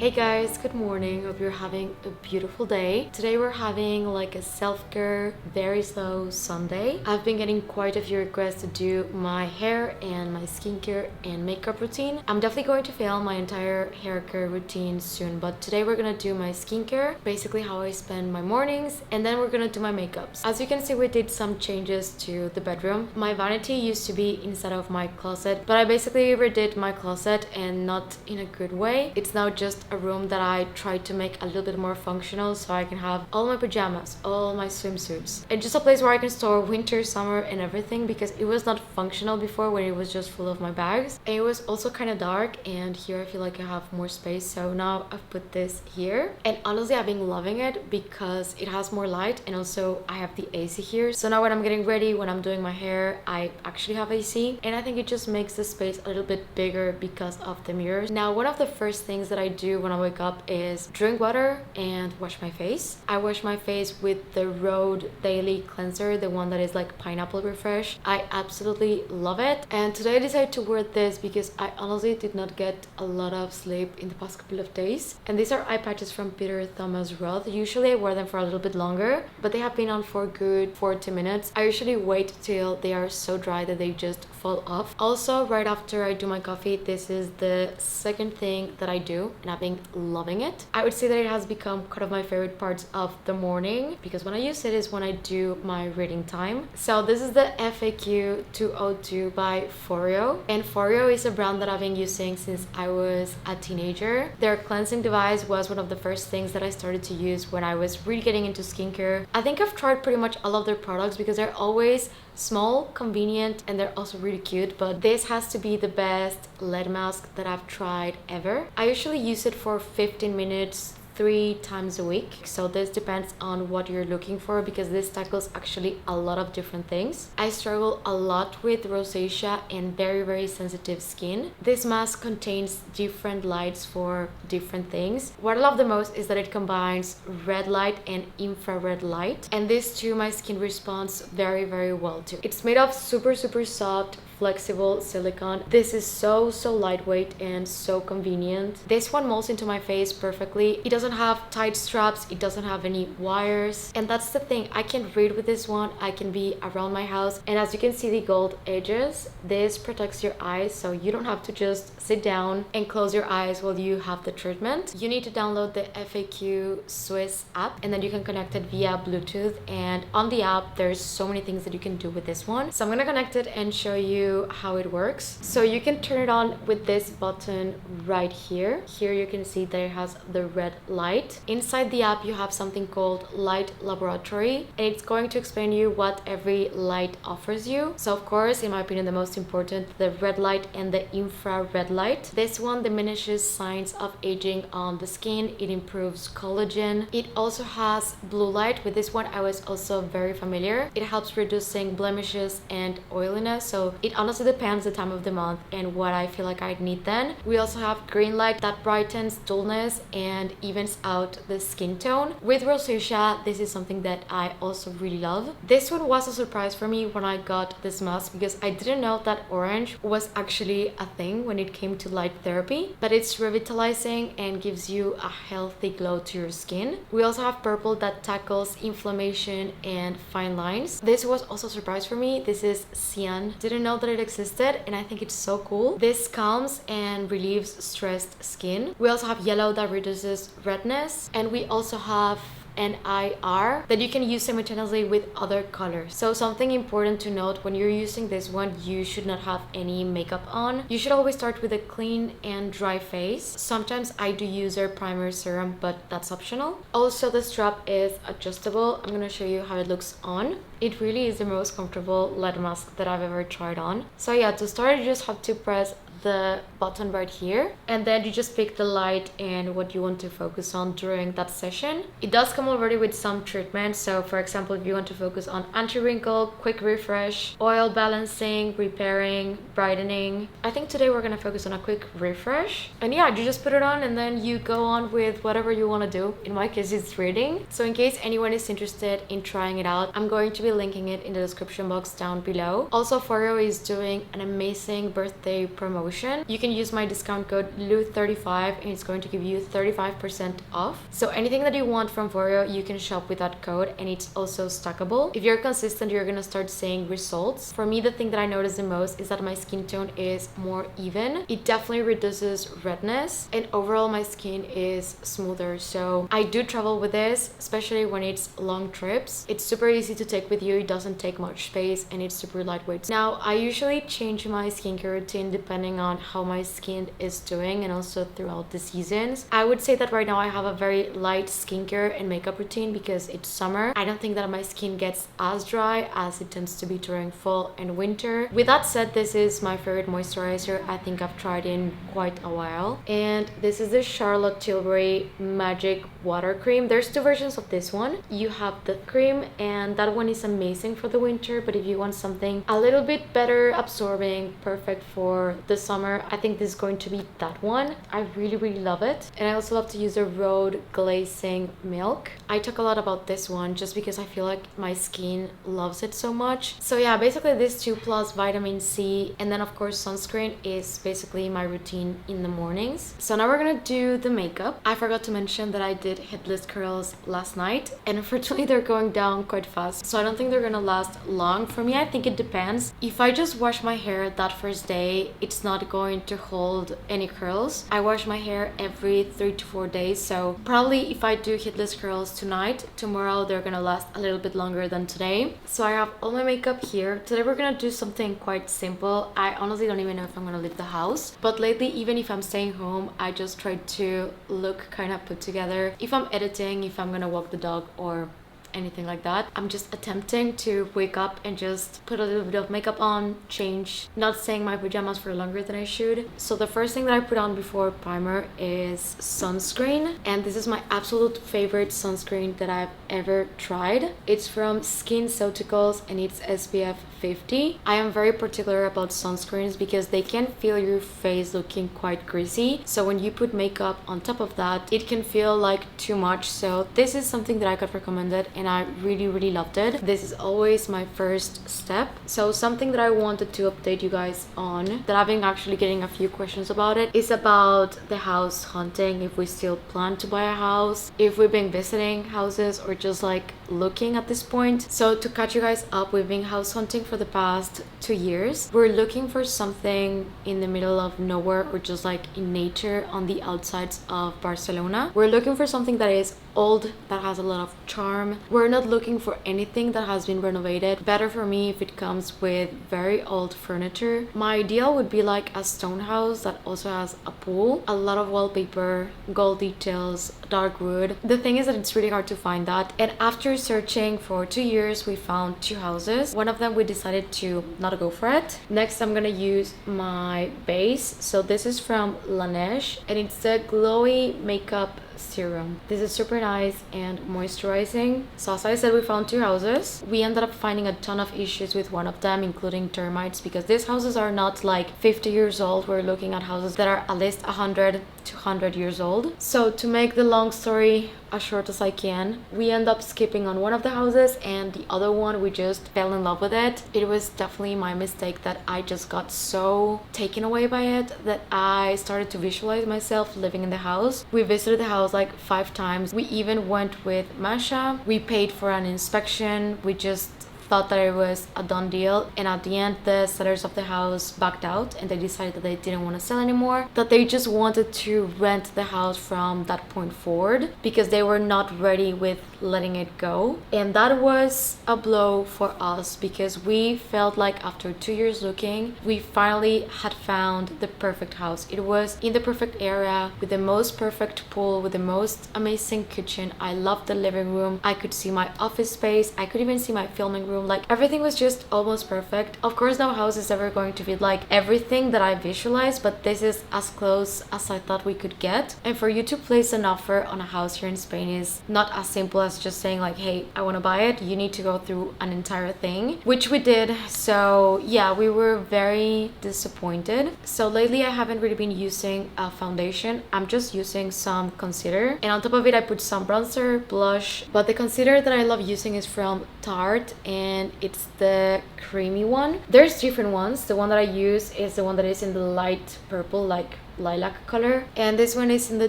Hey guys, good morning. Hope you're having a beautiful day. Today we're having like a self-care, very slow Sunday. I've been getting quite a few requests to do my hair and my skincare and makeup routine. I'm definitely going to film my entire hair care routine soon, but today we're gonna do my skincare, basically how I spend my mornings, and then we're gonna do my makeups. As you can see, we did some changes to the bedroom. My vanity used to be inside of my closet, but I basically redid my closet and not in a good way. It's now just a room that I tried to make a little bit more functional so I can have all my pajamas, all my swimsuits, and just a place where I can store winter, summer and everything, because it was not functional before when it was just full of my bags. And it was also kind of dark, and here I feel like I have more space, so now I've put this here. And honestly, I've been loving it because it has more light, and also I have the AC here. So now when I'm getting ready, when I'm doing my hair, I actually have AC, and I think it just makes the space a little bit bigger because of the mirrors. Now, one of the first things that I do when I wake up is drink water and wash my face. I wash my face with the Rhode Daily Cleanser, the one that is like pineapple refresh. I absolutely love it. And today I decided to wear this because I honestly did not get a lot of sleep in the past couple of days. And these are eye patches from Peter Thomas Roth. Usually I wear them for a little bit longer, but they have been on for good 40 minutes. I usually wait till they are so dry that they just fall off. Also, right after I do my coffee, this is the second thing that I do, and I've been loving it. I would say that it has become kind of my favorite parts of the morning, because when I use it is when I do my reading time. So this is the FAQ 202 by Foreo, and Foreo is a brand that I've been using since I was a teenager. Their cleansing device was one of the first things that I started to use when I was really getting into skincare. I think I've tried pretty much all of their products because they're always small, convenient, and they're also really cute, but this has to be the best lead mask that I've tried ever. I usually use it for 15 minutes 3 times a week, so this depends on what you're looking for, because this tackles actually a lot of different things. I struggle a lot with rosacea and very sensitive skin. This mask contains different lights for different things. What I love the most is that it combines red light and infrared light, and this too my skin responds very well to. It's made of super soft flexible silicone. This is so lightweight and so convenient. This one molds into my face perfectly. It doesn't have tight straps, it doesn't have any wires, and that's the thing. I can read with this one, I can be around my house, and as you can see the gold edges, this protects your eyes, so you don't have to just sit down and close your eyes while you have the treatment. You need to download the FAQ suis app, and then you can connect it via Bluetooth, and on the app there's so many things that you can do with this one. So I'm gonna connect it and show you how it works. So you can turn it on with this button right here. Here you can see that it has the red light. Inside the app you have something called Light Laboratory, and it's going to explain you what every light offers you. So of course, in my opinion, the most important, the red light and the infrared light. This one diminishes signs of aging on the skin. It improves collagen. It also has blue light. With this one I was also very familiar. It helps reducing blemishes and oiliness, so it honestly depends the time of the month and what I feel like I'd need then. We also have green light that brightens dullness and evens out the skin tone. With rosacea, this is something that I also really love. This one was a surprise for me when I got this mask, because I didn't know that orange was actually a thing when it came to light therapy, but it's revitalizing and gives you a healthy glow to your skin. We also have purple that tackles inflammation and fine lines. This was also a surprise for me. This is cyan. Didn't know that it existed, and I think it's so cool. This calms and relieves stressed skin. We also have yellow that reduces redness, and we also have NIR that you can use simultaneously with other colors. So something important to note, when you're using this one, you should not have any makeup on. You should always start with a clean and dry face. Sometimes I do use their primer serum, but that's optional. Also, the strap is adjustable. I'm gonna show you how it looks on. It really is the most comfortable lead mask that I've ever tried on. So yeah, to start you just have to press the button right here, and then you just pick the light and what you want to focus on during that session. It does come already with some treatment, so for example, if you want to focus on anti-wrinkle, quick refresh, oil balancing, repairing, brightening. I think today we're gonna focus on a quick refresh, and yeah, you just put it on and then you go on with whatever you want to do. In my case, it's reading. So in case anyone is interested in trying it out, I'm going to be linking it in the description box down below. Also, Foreo is doing an amazing birthday promotion promotion. You can use my discount code LU35 and it's going to give you 35% off. So anything that you want from Voreo, you can shop with that code, and it's also stackable. If you're consistent, you're gonna start seeing results. For me, the thing that I notice the most is that my skin tone is more even. It definitely reduces redness, and overall my skin is smoother. So I do travel with this, especially when it's long trips. It's super easy to take with you, it doesn't take much space, and it's super lightweight. Now, I usually change my skincare routine depending on how my skin is doing and also throughout the seasons. I would say that right now I have a very light skincare and makeup routine because it's summer. I don't think that my skin gets as dry as it tends to be during fall and winter. With that said, this is my favorite moisturizer I think I've tried in quite a while, and this is the Charlotte Tilbury Magic Water Cream. There's two versions of this one. You have the cream, and that one is amazing for the winter, but if you want something a little bit better absorbing, perfect for the summer, I think this is going to be that one. I really love it. And I also love to use the Road Glazing Milk. I talk a lot about this one just because I feel like my skin loves it so much. So yeah, basically these two plus vitamin C, and then of course sunscreen is basically my routine in the mornings. So now we're gonna do the makeup. I forgot to mention that I did headless curls last night, and unfortunately they're going down quite fast, so I don't think they're gonna last long. For me, I think it depends. If I just wash my hair that first day, it's not going to hold any curls. I wash my hair every 3 to 4 days, so probably if I do headless curls tonight, tomorrow they're gonna last a little bit longer than today. So I have all my makeup here. Today we're gonna do something quite simple. I honestly don't even know if I'm gonna leave the house, but lately, even if I'm staying home, I just try to look kind of put together. If I'm editing, if I'm gonna walk the dog or anything like that, I'm just attempting to wake up and just put a little bit of makeup on, change, not staying in my pajamas for longer than I should. So the first thing that I put on before primer is sunscreen, and this is my absolute favorite sunscreen that I've ever tried. It's from SkinCeuticals and it's SPF 50. I am very particular about sunscreens because they can feel your face looking quite greasy, so when you put makeup on top of that, it can feel like too much. So this is something that I got recommended and I really loved it. This is always my first step. So something that I wanted to update you guys on, that I've been actually getting a few questions about it, is about the house hunting. If we still plan to buy a house, if we've been visiting houses or just like looking at this point. So to catch you guys up, we've been house hunting for the past 2 years. We're looking for something in the middle of nowhere or just like in nature on the outsides of Barcelona. We're looking for something that is old, that has a lot of charm. We're not looking for anything that has been renovated. Better for me if it comes with very old furniture. My ideal would be like a stone house that also has a pool, a lot of wallpaper, gold details, dark wood. The thing is that it's really hard to find that, and after searching for 2 years, we found 2 houses. One of them we decided to not go for it. Next, I'm gonna use my base. So this is from Laneige and it's the glowy makeup serum. This is super nice and moisturizing. So as I said, we found 2 houses. We ended up finding a ton of issues with one of them, including termites, because these houses are not like 50 years old. We're looking at houses that are at least 100 to 100 years old. So to make the long story as short as I can, we end up skipping on one of the houses, and the other one we just fell in love with it. It was definitely my mistake that I just got so taken away by it that I started to visualize myself living in the house. We visited the house like 5 times. We even went with Masha. We paid for an inspection. We just thought that it was a done deal, and at the end the sellers of the house backed out and they decided that they didn't want to sell anymore, that they just wanted to rent the house from that point forward because they were not ready with letting it go. And that was a blow for us because we felt like after 2 years looking, we finally had found the perfect house. It was in the perfect area with the most perfect pool, with the most amazing kitchen. I loved the living room. I could see my office space. I could even see my filming room. Like everything was just almost perfect. Of course, no house is ever going to be like everything that I visualized, but this is as close as I thought we could get. And for you to place an offer on a house here in Spain is not as simple as just saying like, hey, I want to buy it. You need to go through an entire thing, which we did. So yeah, we were very disappointed. So lately I haven't really been using a foundation. I'm just using some concealer, and on top of it I put some bronzer, blush, but the concealer that I love using is from Tarte, and and it's the creamy one. There's different ones. The one that I use is the one that is in the light purple, like lilac color, and this one is in the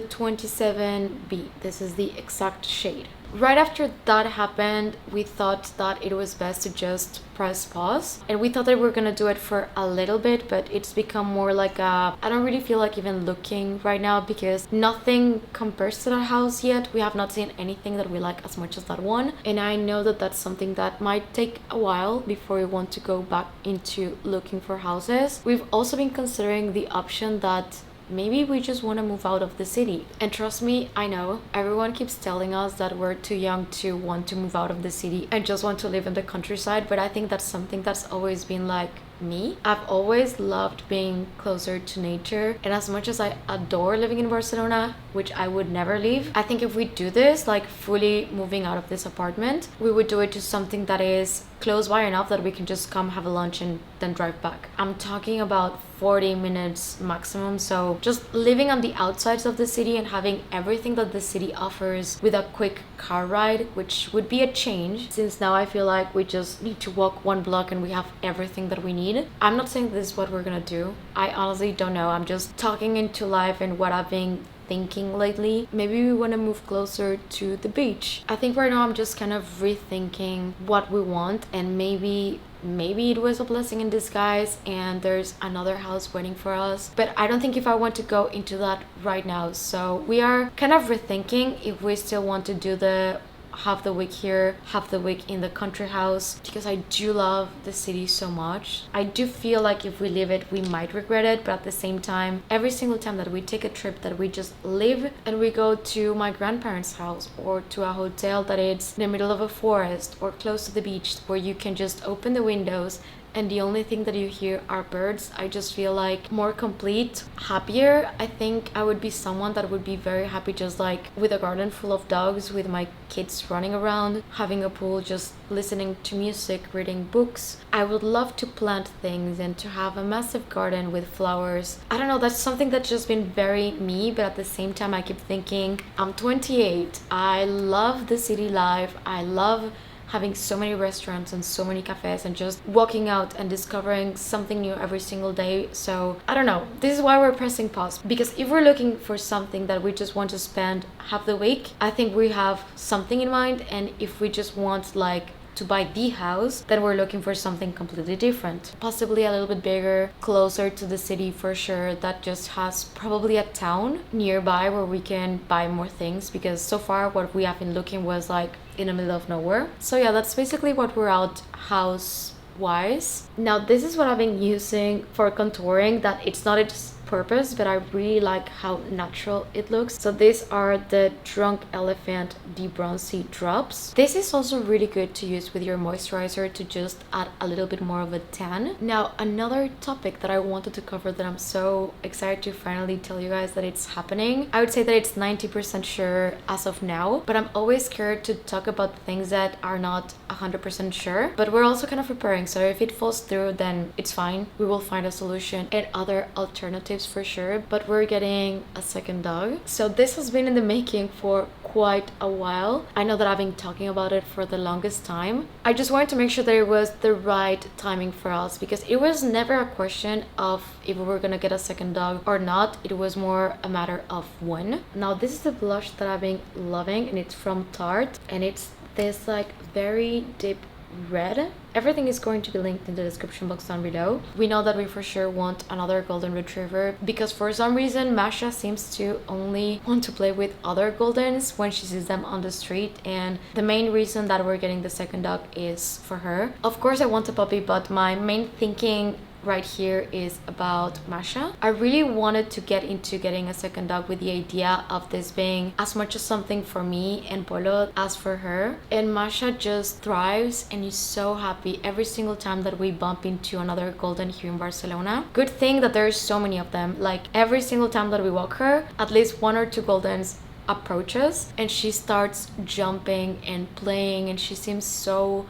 27B. This is the exact shade. Right after that happened, we thought that it was best to just press pause, and we thought that we were gonna do it for a little bit, but it's become more like I don't really feel like even looking right now because nothing compares to that house yet. We have not seen anything that we like as much as that one, and I know that that's something that might take a while before we want to go back into looking for houses. We've also been considering the option that maybe we just want to move out of the city. And trust me, I know everyone keeps telling us that we're too young to want to move out of the city and just want to live in the countryside, but I think that's something that's always been like me. I've always loved being closer to nature, and as much as I adore living in Barcelona, which I would never leave, I think if we do this, like fully moving out of this apartment, we would do it to something that is close by enough that we can just come have a lunch and then drive back. I'm talking about 40 minutes maximum, so just living on the outsides of the city and having everything that the city offers with a quick car ride, which would be a change since now I feel like we just need to walk one block and we have everything that we need. I'm not saying this is what we're gonna do. I honestly don't know. I'm just talking into life and what I've been thinking lately. Maybe we want to move closer to the beach. I think right now I'm just kind of rethinking what we want, and maybe it was a blessing in disguise and there's another house waiting for us, but I don't think if I want to go into that right now. So we are kind of rethinking if we still want to do the half the week here, half the week in the country house, because I do love the city so much. I do feel like if we leave it, we might regret it, but at the same time, every single time that we take a trip that we just live and we go to my grandparents' house or to a hotel that is in the middle of a forest or close to the beach where you can just open the windows and the only thing that you hear are birds, I just feel like more complete, happier. I think I would be someone that would be very happy just like with a garden full of dogs, with my kids running around, having a pool, just listening to music, reading books. I would love to plant things and to have a massive garden with flowers. I don't know, that's something that's just been very me, but at the same time I keep thinking I'm 28. I love the city life. I love having so many restaurants and so many cafes and just walking out and discovering something new every single day. So I don't know, this is why we're pressing pause, because if we're looking for something that we just want to spend half the week, I think we have something in mind, and if we just want like to buy the house, then we're looking for something completely different, possibly a little bit bigger, closer to the city for sure, that just has probably a town nearby where we can buy more things, because so far what we have been looking was like in the middle of nowhere. So yeah, that's basically what we're out house wise. Now this is what I've been using for contouring, that it's not its purpose, but I really like how natural it looks. So these are the Drunk Elephant Debronzy drops. This is also really good to use with your moisturizer to just add a little bit more of a tan. Now another topic that I wanted to cover that I'm so excited to finally tell you guys that it's happening, I would say that it's 90% sure as of now, but I'm always scared to talk about things that are not 100% sure, but we're also kind of preparing, so if it falls through then it's fine, we will find a solution and other alternatives for sure. But we're getting a second dog, so this has been in the making for quite a while. I know that I've been talking about it for the longest time. I just wanted to make sure that it was the right timing for us, because it was never a question of if we were gonna get a second dog or not, it was more a matter of when. Now this is the blush that I've been loving, and it's from Tarte, and it's this like very deep red. Everything is going to be linked in the description box down below. We know that we for sure want another golden retriever, because for some reason Masha seems to only want to play with other goldens when she sees them on the street, and the main reason that we're getting the second dog is for her. Of course I want a puppy, but my main thinking right here is about Masha. I really wanted to get into getting a second dog with the idea of this being as much as something for me and Polo as for her, and Masha just thrives and is so happy every single time that we bump into another golden here in Barcelona. Good thing that there's so many of them. Like every single time that we walk her, at least one or two goldens approach us and she starts jumping and playing, and she seems so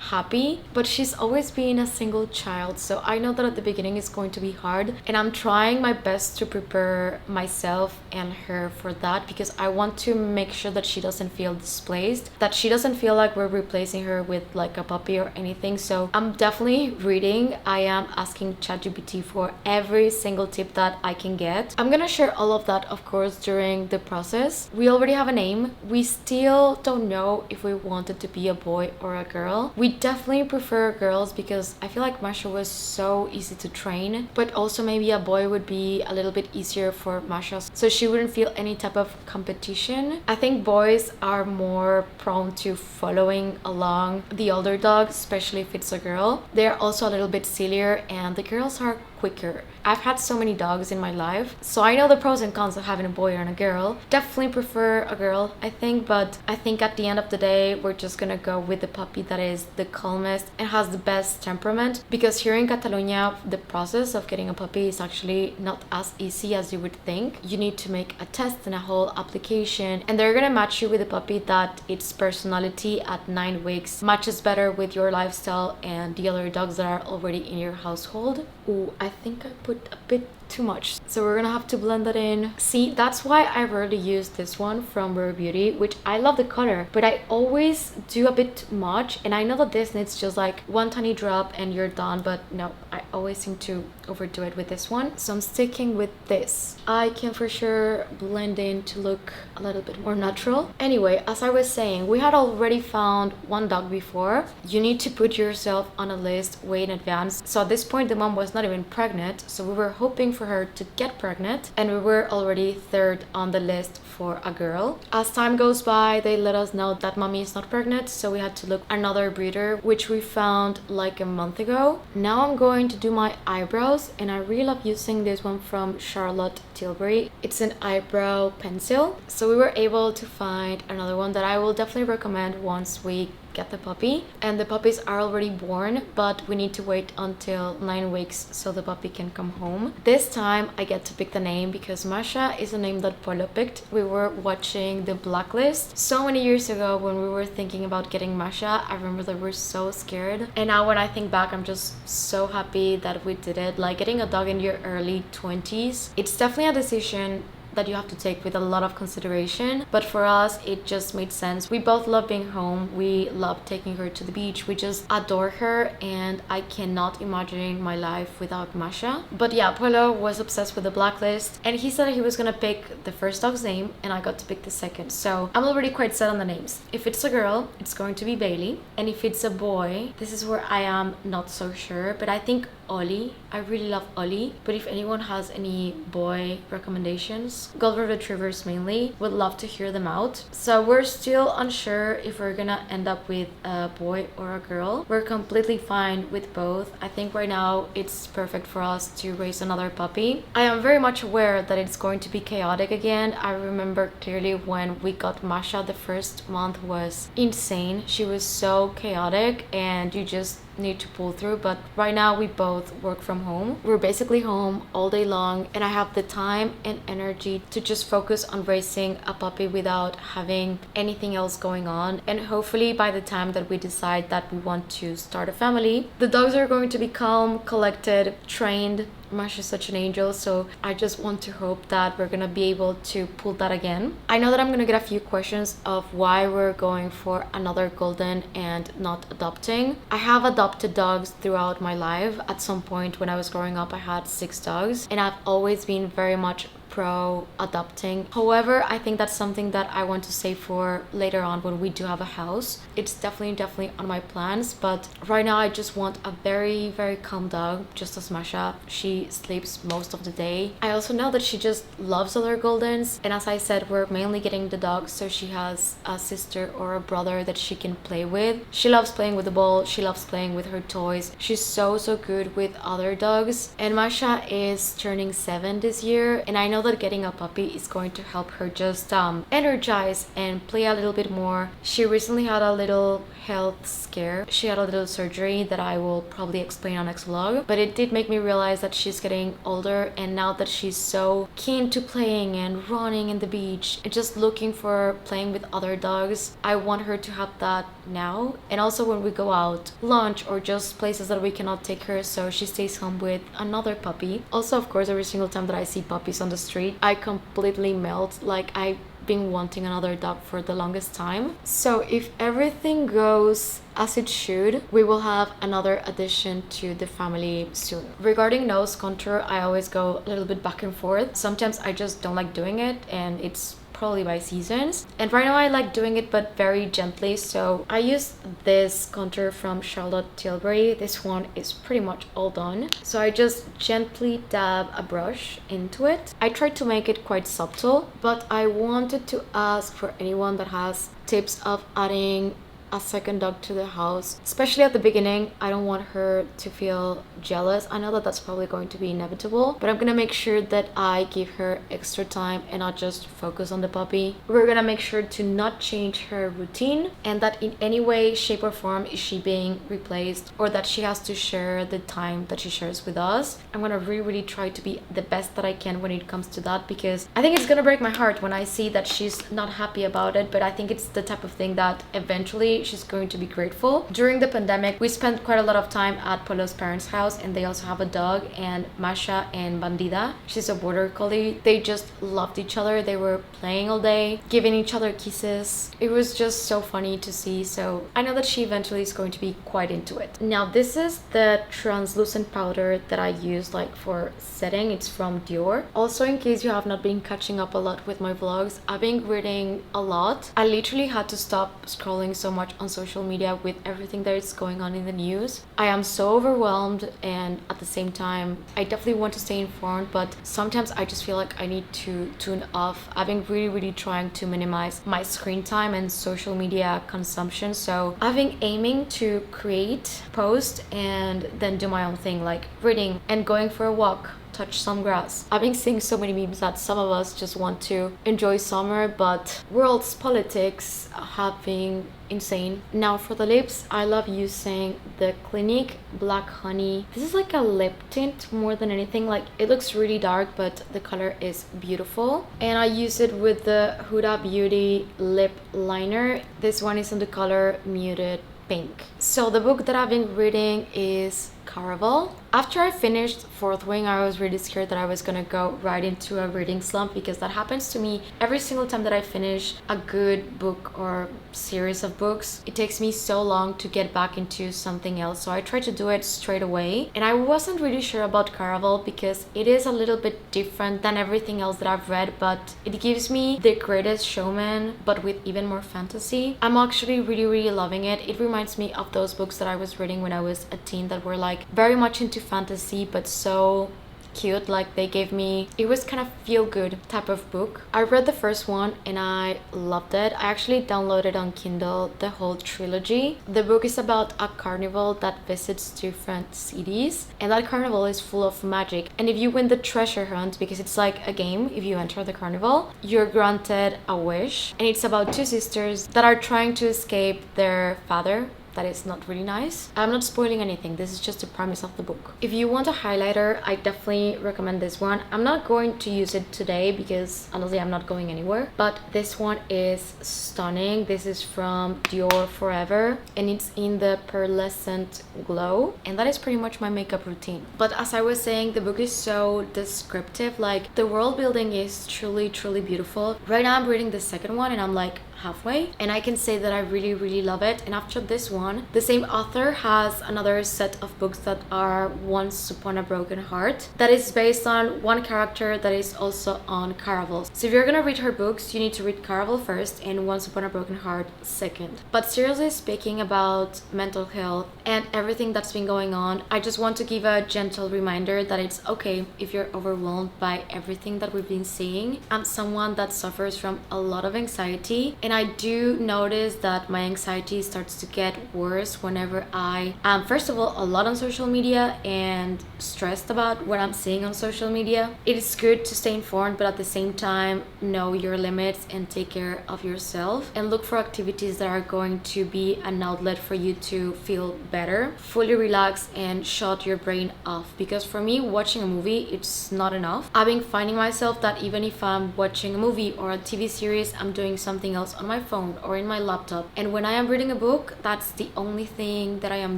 happy, but she's always been a single child, so I know that at the beginning it's going to be hard, and I'm trying my best to prepare myself and her for that, because I want to make sure that she doesn't feel displaced, that she doesn't feel like we're replacing her with like a puppy or anything. So I'm definitely reading. I am asking ChatGPT for every single tip that I can get. I'm gonna share all of that, of course, during the process. We already have a name. We still don't know if we want it to be a boy or a girl. We definitely prefer girls because I feel like Masha was so easy to train, but also maybe a boy would be a little bit easier for Masha, so she wouldn't feel any type of competition. I think boys are more prone to following along the older dog, especially if it's a girl. They're also a little bit sillier, and the girls are quicker. I've had so many dogs in my life, so I know the pros and cons of having a boy and a girl. Definitely prefer a girl, I think, but I think at the end of the day, we're just gonna go with the puppy that is the calmest and has the best temperament, because here in Catalonia, the process of getting a puppy is actually not as easy as you would think. You need to make a test and a whole application, and they're gonna match you with a puppy that its personality at 9 weeks matches better with your lifestyle and the other dogs that are already in your household. Ooh, I think I put a bit too much, so we're gonna have to blend that in. See, that's why I rarely use this one from Rare Beauty, which I love the color, but I always do a bit too much, and I know that this needs just like one tiny drop and you're done, but no, I always seem to overdo it with this one, so I'm sticking with this. I can for sure blend in to look a little bit more natural. Anyway, as I was saying, we had already found one dog before. You need to put yourself on a list way in advance, so at this point the mom was not even pregnant, so we were hoping for her to get pregnant, and we were already third on the list for a girl. As time goes by, they let us know that mommy is not pregnant, so we had to look another breeder, which we found like a month ago. Now I'm going to do my eyebrows, and I really love using this one from Charlotte Tilbury. It's an eyebrow pencil, so we were able to find another one that I will definitely recommend once we get the puppy. And the puppies are already born, but we need to wait until 9 weeks so the puppy can come home. This time I get to pick the name because Masha is a name that Polo picked. We were watching The Blacklist so many years ago when we were thinking about getting Masha. I remember that we were so scared, and now when I think back, I'm just so happy that we did it. Like, getting a dog in your early 20s, it's definitely a decision that you have to take with a lot of consideration, but for us it just made sense. We both love being home, we love taking her to the beach, we just adore her, and I cannot imagine my life without Masha. But yeah, Polo was obsessed with The Blacklist, and he said he was gonna pick the first dog's name and I got to pick the second, so I'm already quite set on the names. If it's a girl, it's going to be Bailey, and if it's a boy, this is where I am not so sure, but I think Ollie. I really love Ollie, but if anyone has any boy recommendations, golden retrievers mainly, would love to hear them out. So we're still unsure if we're gonna end up with a boy or a girl. We're completely fine with both. I think right now it's perfect for us to raise another puppy. I am very much aware that it's going to be chaotic again. I remember clearly when we got Masha, the first month was insane. She was so chaotic and you just need to pull through, but right now we both work from home. We're basically home all day long, and I have the time and energy to just focus on raising a puppy without having anything else going on. And hopefully by the time that we decide that we want to start a family, the dogs are going to be calm, collected, trained. Masha is such an angel, so I just want to hope that we're gonna be able to pull that again. I know that I'm gonna get a few questions of why we're going for another golden and not adopting. I have adopted dogs throughout my life. At some point when I was growing up, I had 6 dogs, and I've always been very much pro adopting. However, I think that's something that I want to save for later on when we do have a house. It's definitely on my plans, but right now I just want a very calm dog, just as Masha. She sleeps most of the day. I also know that she just loves other goldens, and as I said, we're mainly getting the dog so she has a sister or a brother that she can play with. She loves playing with the ball, she loves playing with her toys. She's so good with other dogs, and Masha is turning 7 this year, and I know know that getting a puppy is going to help her just energize and play a little bit more. She recently had a little health scare. She had a little surgery that I will probably explain on next vlog, but it did make me realize that she's getting older, and now that she's so keen to playing and running in the beach and just looking for playing with other dogs, I want her to have that now. And also when we go out, lunch, or just places that we cannot take her, so she stays home with another puppy. Also, of course, every single time that I see puppies on the street, I completely melt. Like, I've been wanting another dog for the longest time. So if everything goes as it should, we will have another addition to the family soon. Regarding nose contour, I always go a little bit back and forth. Sometimes I just don't like doing it, and it's probably by seasons, and right now I like doing it but very gently. So I use this contour from Charlotte Tilbury. This one is pretty much all done, so I just gently dab a brush into it. I tried to make it quite subtle, but I wanted to ask for anyone that has tips of adding a second dog to the house, especially at the beginning. I don't want her to feel jealous. I know that that's probably going to be inevitable, but I'm gonna make sure that I give her extra time and not just focus on the puppy. We're gonna make sure to not change her routine, and that in any way, shape, or form is she being replaced, or that she has to share the time that she shares with us. I'm gonna really try to be the best that I can when it comes to that, because I think it's gonna break my heart when I see that she's not happy about it, but I think it's the type of thing that eventually she's going to be grateful. During the pandemic, we spent quite a lot of time at Polo's parents' house, and they also have a dog, and Masha and Bandida, she's a border collie. They just loved each other. They were playing all day, giving each other kisses. It was just so funny to see. So I know that she eventually is going to be quite into it. Now this is the translucent powder that I use like for setting. It's from Dior. Also, in case you have not been catching up a lot with my vlogs, I've been reading a lot. I literally had to stop scrolling so much on social media with everything that is going on in the news. I am so overwhelmed, and at the same time I definitely want to stay informed, but sometimes I just feel like I need to tune off. I've been really trying to minimize my screen time and social media consumption, so I've been aiming to create, post, and then do my own thing, like reading and going for a walk, touch some grass. I've been seeing so many memes that some of us just want to enjoy summer, but world's politics have been insane. Now for the lips, I love using the Clinique Black Honey. This is like a lip tint more than anything. Like, it looks really dark, but the color is beautiful. And I use it with the Huda Beauty lip liner. This one is in the color Muted Pink. So the book that I've been reading is Caraval. After I finished Fourth Wing, I was really scared that I was gonna go right into a reading slump, because that happens to me every single time that I finish a good book or series of books. It takes me so long to get back into something else, so I try to do it straight away. And I wasn't really sure about Caraval because it is a little bit different than everything else that I've read, but it gives me The Greatest Showman but with even more fantasy. I'm actually really loving it. It reminds me of those books that I was reading when I was a teen that were like very much into fantasy but so cute. Like, they gave me, it was kind of feel good type of book. I read the first one and I loved it. I actually downloaded on Kindle the whole trilogy. The book is about a carnival that visits different cities, and that carnival is full of magic, and if you win the treasure hunt, because it's like a game, if you enter the carnival you're granted a wish. And it's about two sisters that are trying to escape their father. That is not really nice. I'm not spoiling anything. This is just the premise of the book. If you want a highlighter, I definitely recommend this one. I'm not going to use it today because honestly I'm not going anywhere, but this one is stunning. This is from Dior Forever, and it's in the Pearlescent Glow, and that is pretty much my makeup routine. But as I was saying, the book is so descriptive. Like, the world building is truly beautiful. Right now I'm reading the second one and I'm like halfway, and I can say that I really love it. And after this one, the same author has another set of books that are Once Upon a Broken Heart, that is based on one character that is also on Caraval. So if you're gonna read her books, you need to read Caraval first and Once Upon a Broken Heart second. But seriously speaking about mental health and everything that's been going on, I just want to give a gentle reminder that it's okay if you're overwhelmed by everything that we've been seeing. I'm someone that suffers from a lot of anxiety, and And I do notice that my anxiety starts to get worse whenever I am, first of all, a lot on social media and stressed about what I'm seeing on social media. It is good to stay informed, but at the same time, know your limits and take care of yourself, and look for activities that are going to be an outlet for you to feel better. Fully relax and shut your brain off, because for me, watching a movie, it's not enough. I've been finding myself that even if I'm watching a movie or a TV series, I'm doing something else on my phone or in my laptop, and when I am reading a book, that's the only thing that I am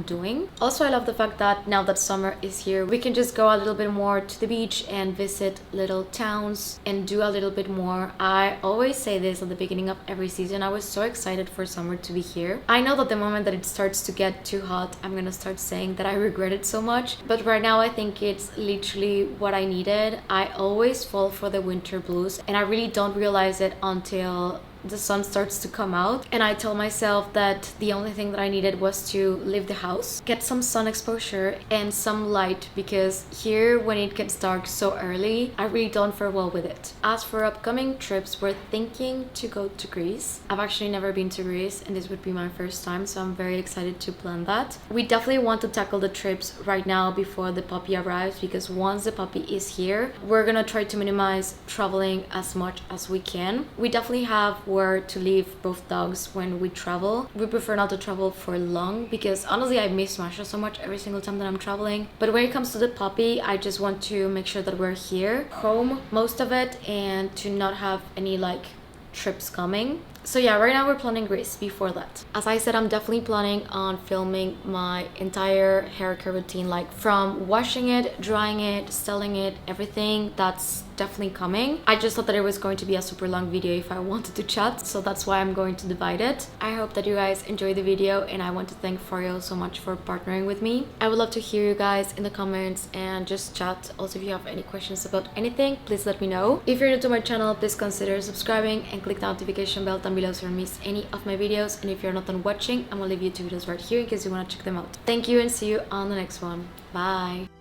doing. Also, I love the fact that now that summer is here, we can just go a little bit more to the beach and visit little towns and do a little bit more. I always say this at the beginning of every season, I was so excited for summer to be here. I know that the moment that it starts to get too hot, I'm gonna start saying that I regret it so much, but right now I think it's literally what I needed. I always fall for the winter blues, and I really don't realize it until the sun starts to come out, and I tell myself that the only thing that I needed was to leave the house, get some sun exposure and some light, because here when it gets dark so early, I really don't fare well with it. As for upcoming trips, we're thinking to go to Greece. I've actually never been to Greece, and this would be my first time, so I'm very excited to plan that. We definitely want to tackle the trips right now before the puppy arrives, because once the puppy is here, we're gonna try to minimize traveling as much as we can. We definitely have where to leave both dogs when we travel. We prefer not to travel for long, because honestly I miss Masha so much every single time that I'm traveling. But when it comes to the puppy, I just want to make sure that we're here, home most of it, and to not have any like trips coming. So yeah, right now we're planning Greece before that. As I said, I'm definitely planning on filming my entire hair care routine, like from washing it, drying it, styling it, everything. That's definitely coming. I just thought that it was going to be a super long video if I wanted to chat, so that's why I'm going to divide it. I hope that you guys enjoyed the video, and I want to thank Forio so much for partnering with me. I would love to hear you guys in the comments and just chat. Also, if you have any questions about anything, please let me know. If you're new to my channel, please consider subscribing and click the notification bell down below so you don't miss any of my videos. And if you're not done watching, I'm gonna leave YouTube videos right here in case you want to check them out. Thank you, and see you on the next one. Bye.